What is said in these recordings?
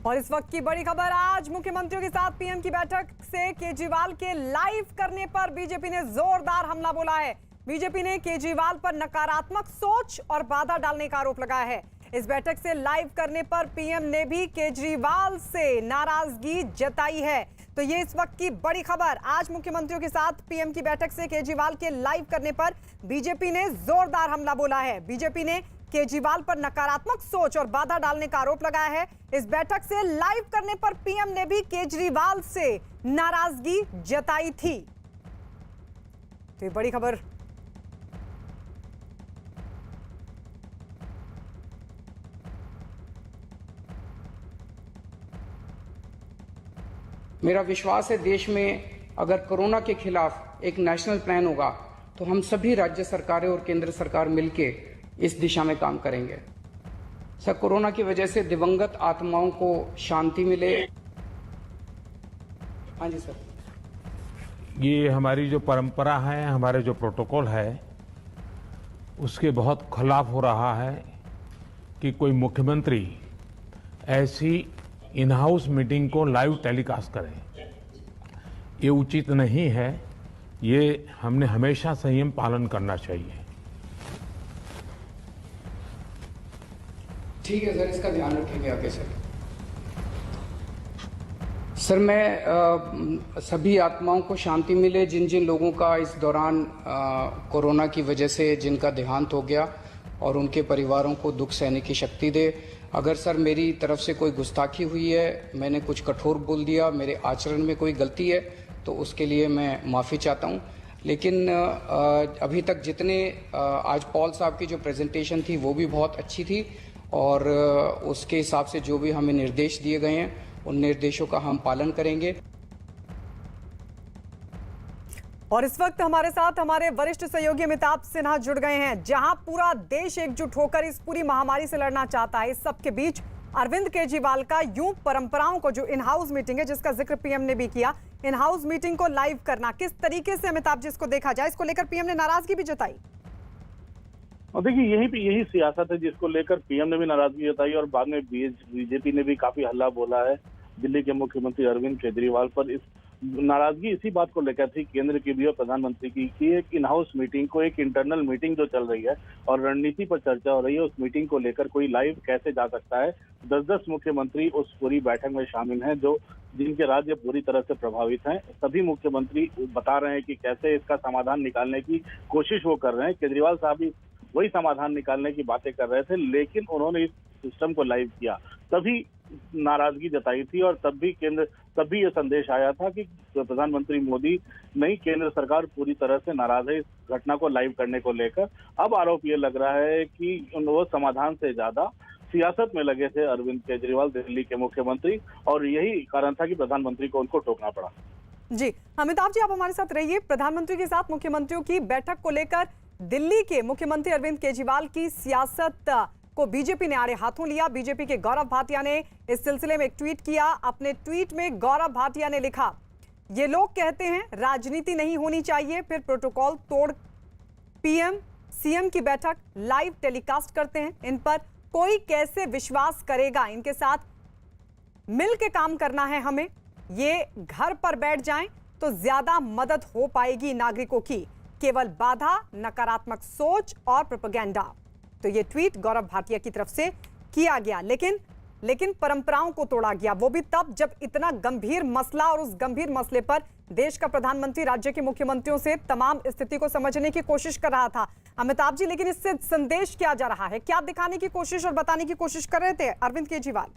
और इस वक्त की बड़ी खबर, आज मुख्यमंत्रियों के साथ पीएम की बैठक से केजरीवाल के लाइव करने पर बीजेपी ने जोरदार हमला बोला है। बीजेपी ने केजरीवाल पर नकारात्मक सोच और बाधा डालने का आरोप लगाया है। इस बैठक से लाइव करने पर पीएम ने भी केजरीवाल से नाराजगी जताई है। तो ये इस वक्त की बड़ी खबर, आज मुख्यमंत्रियों के साथ पीएम की बैठक से केजरीवाल के लाइव करने पर बीजेपी ने जोरदार हमला बोला है। बीजेपी ने केजरीवाल पर नकारात्मक सोच और बाधा डालने का आरोप लगाया है। इस बैठक से लाइव करने पर पीएम ने भी केजरीवाल से नाराजगी जताई थी। तो ये बड़ी खबर। मेरा विश्वास है देश में अगर कोरोना के खिलाफ एक नेशनल प्लान होगा तो हम सभी राज्य सरकारें और केंद्र सरकार मिलके इस दिशा में काम करेंगे। सर, कोरोना की वजह से दिवंगत आत्माओं को शांति मिले। हाँ जी सर। ये हमारी जो परंपरा है, हमारे जो प्रोटोकॉल है, उसके बहुत खिलाफ हो रहा है कि कोई मुख्यमंत्री ऐसी इन हाउस मीटिंग को लाइव टेलीकास्ट करे। ये उचित नहीं है। ये हमने हमेशा संयम पालन करना चाहिए। ठीक है सर, इसका ध्यान रखेंगे आगे सर। सर, मैं सभी आत्माओं को शांति मिले जिन जिन लोगों का इस दौरान कोरोना की वजह से जिनका देहांत हो गया, और उनके परिवारों को दुख सहने की शक्ति दे। अगर सर मेरी तरफ से कोई गुस्ताखी हुई है, मैंने कुछ कठोर बोल दिया, मेरे आचरण में कोई गलती है, तो उसके लिए मैं माफ़ी चाहता हूं। लेकिन अभी तक जितने आज पॉल साहब की जो प्रेजेंटेशन थी वो भी बहुत अच्छी थी, और उसके हिसाब से जो भी हमें निर्देश दिए गए हैं उन निर्देशों का हम पालन करेंगे। और इस वक्त हमारे साथ हमारे वरिष्ठ सहयोगी अमिताभ सिन्हा जुड़ गए हैं। जहां पूरा देश एकजुट होकर इस पूरी महामारी से लड़ना चाहता है, इस सबके बीच अरविंद केजरीवाल का यूं परंपराओं को, जो इन हाउस मीटिंग है जिसका जिक्र पीएम ने भी किया, इन हाउस मीटिंग को लाइव करना किस तरीके से अमिताभ जिसको देखा जाए, इसको लेकर पीएम ने नाराजगी भी जताई। और देखिए, यही सियासत है जिसको लेकर पीएम ने भी नाराजगी जताई और बाद में बीजेपी ने भी काफी हल्ला बोला है दिल्ली के मुख्यमंत्री अरविंद केजरीवाल पर। इस नाराजगी इसी बात को लेकर थी, केंद्र की भी और प्रधानमंत्री की, कि एक इन हाउस मीटिंग को, एक इंटरनल मीटिंग जो चल रही है और रणनीति पर चर्चा हो रही है, उस मीटिंग को लेकर कोई लाइव कैसे जा सकता है। 10-10 मुख्यमंत्री उस पूरी बैठक में शामिल हैं जो जिनके राज्य पूरी तरह से प्रभावित हैं। सभी मुख्यमंत्री बता रहे हैं कि कैसे इसका समाधान निकालने की कोशिश वो कर रहे हैं। केजरीवाल साहब भी वही समाधान निकालने की बातें कर रहे थे, लेकिन उन्होंने इस सिस्टम को लाइव किया, तभी नाराजगी जताई थी। और तभी ये संदेश आया था कि प्रधानमंत्री मोदी नहीं, केंद्र सरकार पूरी तरह से नाराज है इस घटना को लाइव करने को लेकर। अब आरोप ये लग रहा है कि वो समाधान से ज्यादा सियासत में लगे थे अरविंद केजरीवाल, दिल्ली के मुख्यमंत्री, और यही कारण था कि प्रधानमंत्री को उनको टोकना पड़ा। जी अमिताभ जी, आप हमारे साथ रहिए। प्रधानमंत्री के साथ मुख्यमंत्रियों की बैठक को लेकर दिल्ली के मुख्यमंत्री अरविंद केजरीवाल की सियासत को बीजेपी ने आड़े हाथों लिया। बीजेपी के गौरव भाटिया ने इस सिलसिले में एक ट्वीट किया। अपने ट्वीट में गौरव भाटिया ने लिखा, ये लोग कहते हैं राजनीति नहीं होनी चाहिए, फिर प्रोटोकॉल तोड़ पीएम सीएम की बैठक लाइव टेलीकास्ट करते हैं। इन पर कोई कैसे विश्वास करेगा? इनके साथ मिल के काम करना है हमें। ये घर पर बैठ जाएं तो ज्यादा मदद हो पाएगी नागरिकों की, केवल बाधा नकारात्मक सोच और प्रोपेगेंडा। तो ये ट्वीट गौरव भाटिया की तरफ से किया गया। लेकिन परंपराओं को तोड़ा गया, वो भी तब जब इतना गंभीर मसला, और उस गंभीर मसले पर देश का प्रधानमंत्री राज्य के मुख्यमंत्रियों से तमाम स्थिति को समझने की कोशिश कर रहा था। अमिताभ जी, लेकिन इससे संदेश क्या जा रहा है, क्या दिखाने की कोशिश और बताने की कोशिश कर रहे थे अरविंद केजरीवाल?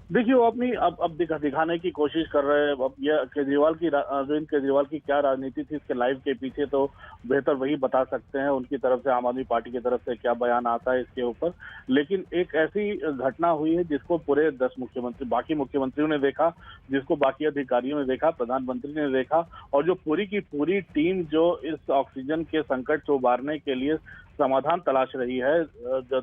देखिए, वो अपनी अब दिखाने की कोशिश कर रहे हैं। अब ये अरविंद केजरीवाल की क्या राजनीति थी इसके लाइव के पीछे, तो बेहतर वही बता सकते हैं। उनकी तरफ से, आम आदमी पार्टी की तरफ से क्या बयान आता है इसके ऊपर। लेकिन एक ऐसी घटना हुई है जिसको पूरे 10 मुख्यमंत्री, बाकी मुख्यमंत्रियों ने देखा, जिसको बाकी अधिकारियों ने देखा, प्रधानमंत्री ने देखा, और जो पूरी की पूरी टीम जो इस ऑक्सीजन के संकट से उबारने के लिए समाधान तलाश रही है।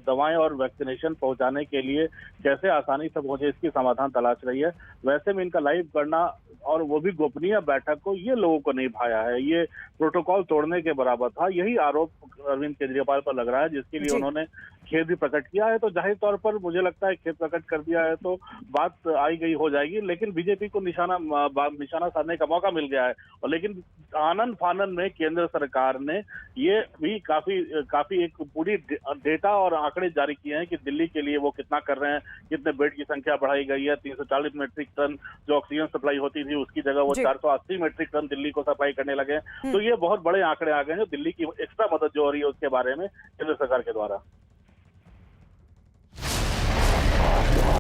दवाएं और वैक्सीनेशन पहुंचाने के लिए कैसे आसानी से पहुंचे, इसकी समाधान तलाश रही है। वैसे में इनका लाइव करना और वो भी गोपनीय बैठक को, ये लोगों को नहीं भाया है, ये प्रोटोकॉल तोड़ने के बराबर था। यही आरोप अरविंद केजरीवाल पर लग रहा है, जिसके लिए उन्होंने खेद भी प्रकट किया है। तो जाहिर तौर पर मुझे लगता है खेद प्रकट कर दिया है तो बात आई गई हो जाएगी, लेकिन बीजेपी को निशाना साधने का मौका मिल गया है। और लेकिन आनन फानन में केंद्र सरकार ने ये भी काफी एक पूरी डेटा और आंकड़े जारी किए हैं कि दिल्ली के लिए वो कितना कर रहे हैं, कितने बेड की संख्या बढ़ाई गई है। 340 मेट्रिक टन जो ऑक्सीजन सप्लाई होती थी उसकी जगह वो 480 मेट्रिक टन दिल्ली को सप्लाई करने लगे हैं। तो ये बहुत बड़े आंकड़े आ गए हैं जो दिल्ली की एक्स्ट्रा मदद जो हो रही है उसके बारे में केंद्र सरकार के द्वारा।